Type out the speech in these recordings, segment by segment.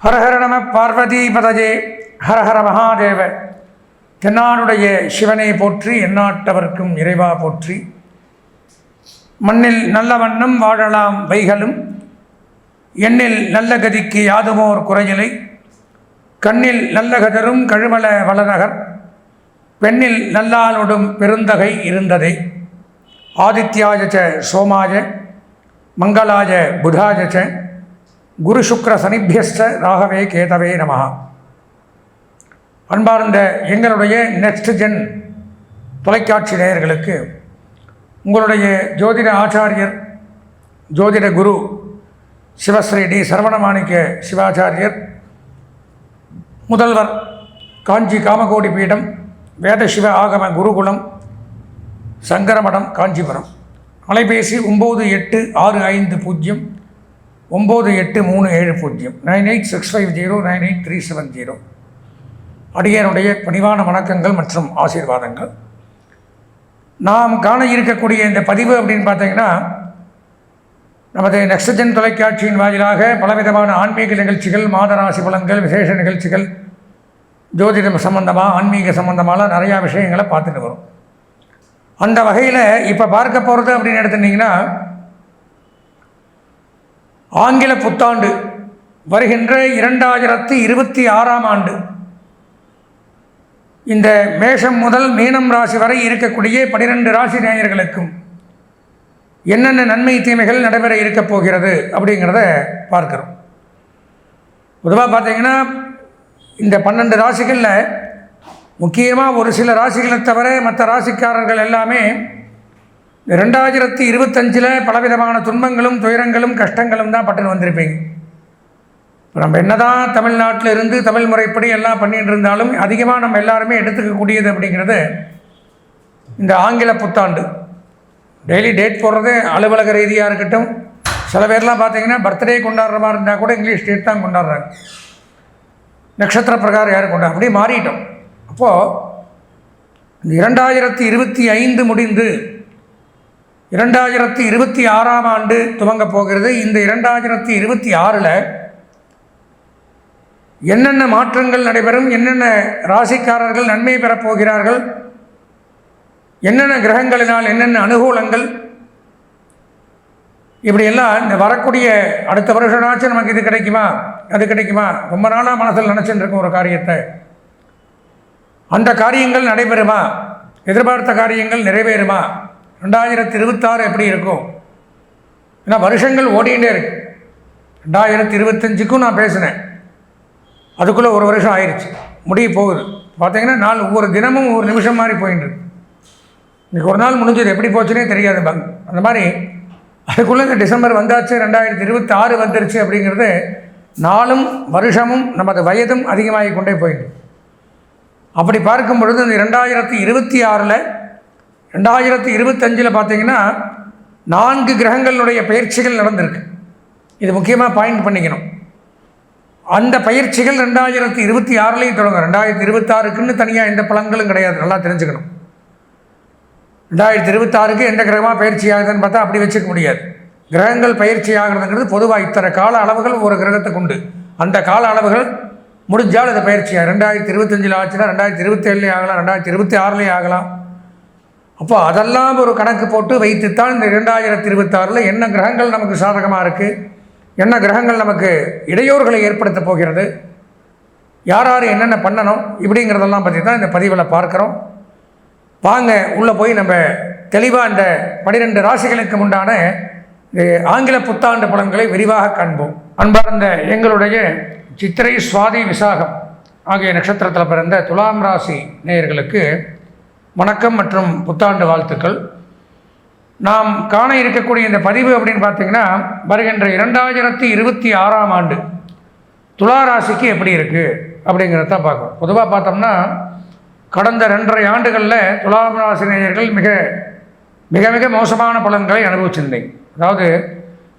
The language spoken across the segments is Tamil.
ஹரஹர நம பார்வதி பதஜே ஹரஹர மகாதேவ. தென்னாடுடைய சிவனை போற்றி, எந்நாட்டவர்க்கும் இறைவா போற்றி. மண்ணில் நல்ல வண்ணம் வாழலாம் வைகளும், எண்ணில் நல்ல கதிக்கு யாதுமோர் குறையிலை. கண்ணில் நல்ல கதரும் கழுமல வளநகர், பெண்ணில் நல்லாளொடும் பெருந்தகை இருந்ததே. ஆதித்யாய சோமாய மங்களாய புதாய குரு சுக்ர சனிபியஸ்ட ராகவே கேதவே நமஹ. அன்பார்ந்த எங்களுடைய நெக்ஸ்ட் ஜென் தொலைக்காட்சி நேயர்களுக்கு உங்களுடைய ஜோதிட ஆச்சாரியர், ஜோதிட குரு சிவஸ்ரீ டி சரவணமாணிக்க சிவாச்சாரியர், முதல்வர் காஞ்சி காமகோடி பீடம் வேத சிவ ஆகம குருகுலம் சங்கரமடம் காஞ்சிபுரம். அலைபேசி 9865098370 9865098370. அடியனுடைய பணிவான வணக்கங்கள் மற்றும் ஆசீர்வாதங்கள். நாம் காண இருக்கக்கூடிய இந்த பதிவு அப்படின்னு பார்த்தீங்கன்னா, நமது நெக்ஸ்ட் ஜென் தொலைக்காட்சியின் வாயிலாக பலவிதமான ஆன்மீக நிகழ்ச்சிகள், மாதராசி பலன்கள், விசேஷ நிகழ்ச்சிகள், ஜோதிடம் சம்பந்தமாக, ஆன்மீக சம்பந்தமாக நிறையா விஷயங்களை பார்த்துட்டு வரும். அந்த வகையில் இப்போ பார்க்க போகிறது அப்படின்னு எடுத்துட்டிங்கன்னா, ஆங்கில புத்தாண்டு வருகின்ற 2026ஆம் ஆண்டு இந்த மேஷம் முதல் மீனம் ராசி வரை இருக்கக்கூடிய 12 ராசி நேயர்களுக்கும் என்னென்ன நன்மை தீமைகள் நடைபெற இருக்க போகிறது அப்படிங்கிறத பார்க்குறோம். பொதுவாக பார்த்தீங்கன்னா, இந்த 12 ராசிகளில் முக்கியமாக ஒரு சில ராசிகளை தவிர மற்ற ராசிக்காரர்கள் எல்லாமே 2025 பலவிதமான துன்பங்களும் துயரங்களும் கஷ்டங்களும் தான் பட்டுன்னு வந்திருப்பீங்க. இப்போ நம்ம என்ன தான் தமிழ்நாட்டில் இருந்து தமிழ் முறைப்படி எல்லாம் பண்ணிகிட்டு இருந்தாலும் அதிகமாக நம்ம எல்லாருமே எடுத்துக்கக்கூடியது அப்படிங்கிறது இந்த ஆங்கில புத்தாண்டு. டெய்லி டேட் போடுறது அலுவலக ரீதியாக இருக்கட்டும், சில பேர்லாம் பார்த்தீங்கன்னா பர்த்டே கொண்டாடுற மாதிரி இருந்தால் கூட இங்கிலீஷ் டேட் தான் கொண்டாடுறாங்க. நட்சத்திர பிரகாரம் யாரும் கொண்டாடு அப்படியே மாறிட்டோம். அப்போது இந்த 2025 முடிந்து 2026ஆம் ஆண்டு துவங்கப் போகிறது. இந்த 2026 என்னென்ன மாற்றங்கள் நடைபெறும், என்னென்ன ராசிக்காரர்கள் நன்மை பெறப்போகிறார்கள், என்னென்ன கிரகங்களினால் என்னென்ன அனுகூலங்கள், இப்படியெல்லாம் இந்த வரக்கூடிய அடுத்த வருஷனாச்சும் நமக்கு இது கிடைக்குமா அது கிடைக்குமா, ரொம்ப நாளாக மனசில் நினச்சிட்டு இருக்கும் ஒரு காரியத்தை, அந்த காரியங்கள் நடைபெறுமா, எதிர்பார்த்த காரியங்கள் நிறைவேறுமா, 2026 எப்படி இருக்கும்? ஏன்னா வருஷங்கள் ஓடிகிட்டே இருக்கு. 2025க்கும் நான் பேசினேன், அதுக்குள்ளே ஒரு வருஷம் ஆயிடுச்சு, முடிய போகுது. பார்த்தீங்கன்னா நாள் ஒவ்வொரு தினமும் ஒவ்வொரு நிமிஷம் மாதிரி போயின்னு இருக்கு. இன்றைக்கி ஒரு நாள் முடிஞ்சது எப்படி போச்சுன்னே தெரியாது பங்க். அந்த மாதிரி அதுக்குள்ளே இந்த டிசம்பர் வந்தாச்சு, 2026 வந்துருச்சு அப்படிங்கிறது நாளும் வருஷமும் நமது வயதும் அதிகமாகி கொண்டே போயிட்டு. அப்படி பார்க்கும் பொழுது இந்த 2026 2025 பார்த்தீங்கன்னா 4 கிரகங்களுடைய பயிற்சிகள் நடந்திருக்கு. இது முக்கியமாக பாயிண்ட் பண்ணிக்கணும். அந்த பயிற்சிகள் 2026 தொடங்கும். 2026க்குன்னு தனியாக எந்த பலன்களும் கிடையாது, நல்லா தெரிஞ்சுக்கணும். 2026க்கு எந்த கிரகமாக பயிற்சி ஆகுதுன்னு பார்த்தா அப்படி வச்சுக்க முடியாது. கிரகங்கள் பயிற்சி ஆகிறதுங்கிறது பொதுவாக இத்தனை கால அளவுகள் ஒரு கிரகத்துக்கு உண்டு. அந்த கால அளவுகள் முடிஞ்சால் அது பயிற்சியாக 2025 ஆச்சுன்னா 2027 ஆகலாம், 2026 ஆகலாம். அப்போ அதெல்லாம் ஒரு கணக்கு போட்டு வைத்துத்தான் இந்த 2026 என்ன கிரகங்கள் நமக்கு சாதகமாக இருக்குது, என்ன கிரகங்கள் நமக்கு இடையூறுகளை ஏற்படுத்த போகிறது, யார் யார் என்னென்ன பண்ணணும், இப்படிங்கிறதெல்லாம் பற்றி தான் இந்த பதிவில் பார்க்குறோம். வாங்க உள்ளே போய் நம்ம தெளிவாக இந்த 12 ராசிகளுக்கு உண்டான ஆங்கில புத்தாண்டு பலன்களை விரிவாக காண்போம். அன்பார்ந்த எங்களுடைய சித்திரை, சுவாதி, விசாகம் ஆகிய நட்சத்திரத்தில் பிறந்த துலாம் ராசி நேயர்களுக்கு வணக்கம் மற்றும் புத்தாண்டு வாழ்த்துக்கள். நாம் காண இருக்கக்கூடிய இந்த பதிவு அப்படின்னு பார்த்திங்கன்னா, வருகின்ற 2026ஆம் ஆண்டு துலா ராசிக்கு எப்படி இருக்குது அப்படிங்கிறத பார்க்கணும். பொதுவாக பார்த்தோம்னா கடந்த 2.5 ஆண்டுகளில் துலாம் ராசி நேயர்கள் மிக மிக மிக மோசமான பலன்களை அனுபவிச்சிருந்தேன். அதாவது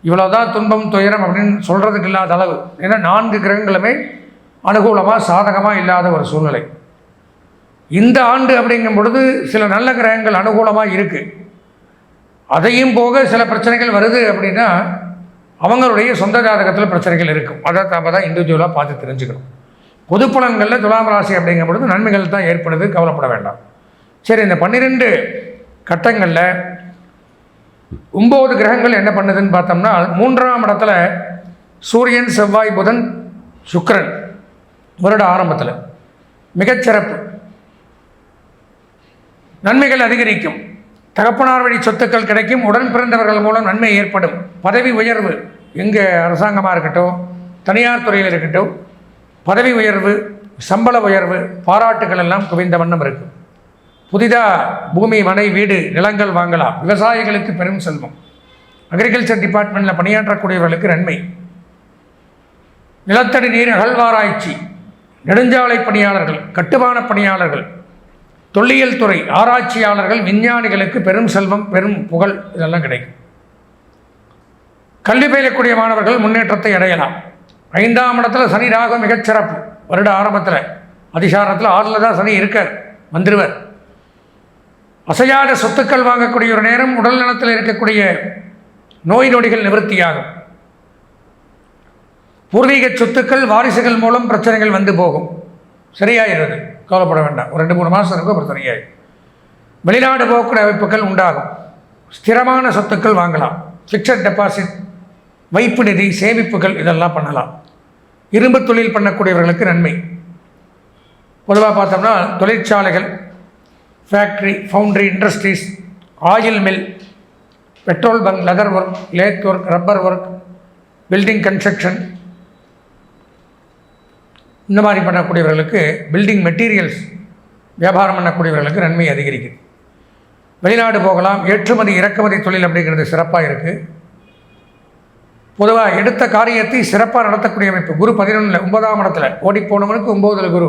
இவ்வளோதான் துன்பம் துயரம் அப்படின்னு சொல்கிறதுக்கு இல்லாத அளவு. ஏன்னா 4 கிரகங்களுமே அனுகூலமாக சாதகமாக இல்லாத ஒரு சூழ்நிலை. இந்த ஆண்டு அப்படிங்கும் பொழுது சில நல்ல கிரகங்கள் அனுகூலமாக இருக்குது. அதையும் போக சில பிரச்சனைகள் வருது அப்படின்னா அவங்களுடைய சொந்த ஜாதகத்தில் பிரச்சனைகள் இருக்கும். அதை நம்ம தான் இண்டிவிஜுவலாக பார்த்து தெரிஞ்சுக்கணும். பொது பலன்களில் துலாம் ராசி அப்படிங்கும் பொழுது நன்மைகள் தான் ஏற்படுது, கவலைப்பட வேண்டாம். சரி, இந்த 12 கட்டங்களில் 9 கிரகங்கள் என்ன பண்ணுதுன்னு பார்த்தோம்னா, 3ஆம் இடத்துல சூரியன், செவ்வாய், புதன், சுக்கிரன் வருட ஆரம்பத்தில் மிகச்சிறப்பு. நன்மைகள் அதிகரிக்கும், தகப்பனார் வழி சொத்துக்கள் கிடைக்கும், உடன் பிறந்தவர்கள் மூலம் நன்மை ஏற்படும், பதவி உயர்வு, எங்கே அரசாங்கமாக இருக்கட்டும் தனியார் துறையில் இருக்கட்டும், பதவி உயர்வு, சம்பள உயர்வு, பாராட்டுகள் எல்லாம் குவிந்த வண்ணம் இருக்கும். புதிதாக பூமி, மனை, வீடு, நிலங்கள் வாங்கலாம். விவசாயிகளுக்கு பெரும் செல்வம். அக்ரிகல்ச்சர் டிபார்ட்மெண்ட்டில் பணியாற்றக்கூடியவர்களுக்கு நன்மை. நிலத்தடி நீர் அகழ்வாராய்ச்சி, நெடுஞ்சாலை பணியாளர்கள், கட்டுமான பணியாளர்கள், தொல்லியல் துறை ஆராய்ச்சியாளர்கள், விஞ்ஞானிகளுக்கு பெரும் செல்வம், பெரும் புகழ் இதெல்லாம் கிடைக்கும். கல்வி பயிலக்கூடிய மாணவர்கள் முன்னேற்றத்தை அடையலாம். 5ஆம் இடத்துல சனி, ராகு மிகச்சிறப்பு. வருட ஆரம்பத்தில் அதிசாரத்தில் 6ல் தான் சனி இருக்கார், வந்துடுவர். அசையாத சொத்துக்கள் வாங்கக்கூடிய ஒரு நேரம். உடல் நலத்தில் இருக்கக்கூடிய நோய் நொடிகள் நிவர்த்தியாகும். பூர்வீக சொத்துக்கள் வாரிசுகள் மூலம் பிரச்சனைகள் வந்து போகும், சரியாகிறது, கவலைப்பட வேண்டாம். ஒரு 2-3 மாதம் இருக்கும், அப்புறம் சரியாயிடும். வெளிநாடு போகக்கூடிய அமைப்புகள் உண்டாகும். ஸ்திரமான சொத்துக்கள் வாங்கலாம். ஃபிக்ஸட் டெபாசிட், வைப்பு நிதி, சேமிப்புகள் இதெல்லாம் பண்ணலாம். இரும்பு தொழில் பண்ணக்கூடியவர்களுக்கு நன்மை. பொதுவாக பார்த்தோம்னா தொழிற்சாலைகள், factory, foundry, industries, oil mill, petrol bunk, leather work, lathe work, rubber work, building construction, இந்த மாதிரி பண்ணக்கூடியவர்களுக்கு, பில்டிங் மெட்டீரியல்ஸ் வியாபாரம் பண்ணக்கூடியவர்களுக்கு நன்மை அதிகரிக்குது. வெளிநாடு போகலாம். ஏற்றுமதி இறக்குமதி தொழில் அப்படிங்கிறது சிறப்பாக இருக்குது. பொதுவாக எடுத்த காரியத்தை சிறப்பாக நடத்தக்கூடிய அமைப்பு. குரு 11 9ஆம் இடத்துல ஓடிப்போனவனுக்கு 9ல் குரு.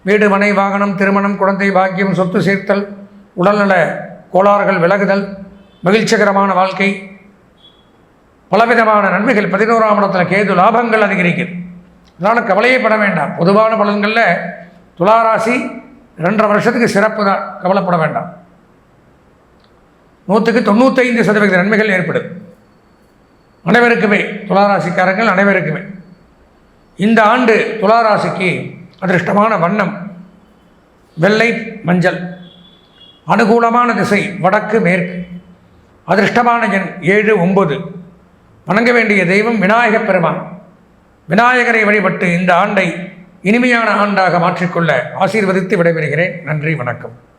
வீடு, மனை, வாகனம், திருமணம், குழந்தை பாக்கியம், சொத்து சேர்த்தல், உடல்நல கோளாறுகள் விலகுதல், மகிழ்ச்சிகரமான வாழ்க்கை, பலவிதமான நன்மைகள். 11ஆம் இடத்துல கேது, லாபங்கள் அதிகரிக்குது. அதனால் கவலையே பட வேண்டாம். பொதுவான பலன்களில் துளாராசி 2.5 வருஷத்துக்கு சிறப்பு தான், கவலைப்பட வேண்டாம். 100க்கு 95% நன்மைகள் ஏற்படுது அனைவருக்குமே. துளாராசிக்காரங்கள் அனைவருக்குமே இந்த ஆண்டு துளாராசிக்கு அதிர்ஷ்டமான வண்ணம் வெள்ளை, மஞ்சள். அனுகூலமான திசை வடக்கு, மேற்கு. அதிர்ஷ்டமான எண் 7, 9. வணங்க வேண்டிய தெய்வம் விநாயகப் பெருமான். விநாயகரை வழிபட்டு இந்த ஆண்டை இனிமையான ஆண்டாக மாற்றிக்கொள்ள ஆசீர்வதித்து விடைபெறுகிறேன். நன்றி, வணக்கம்.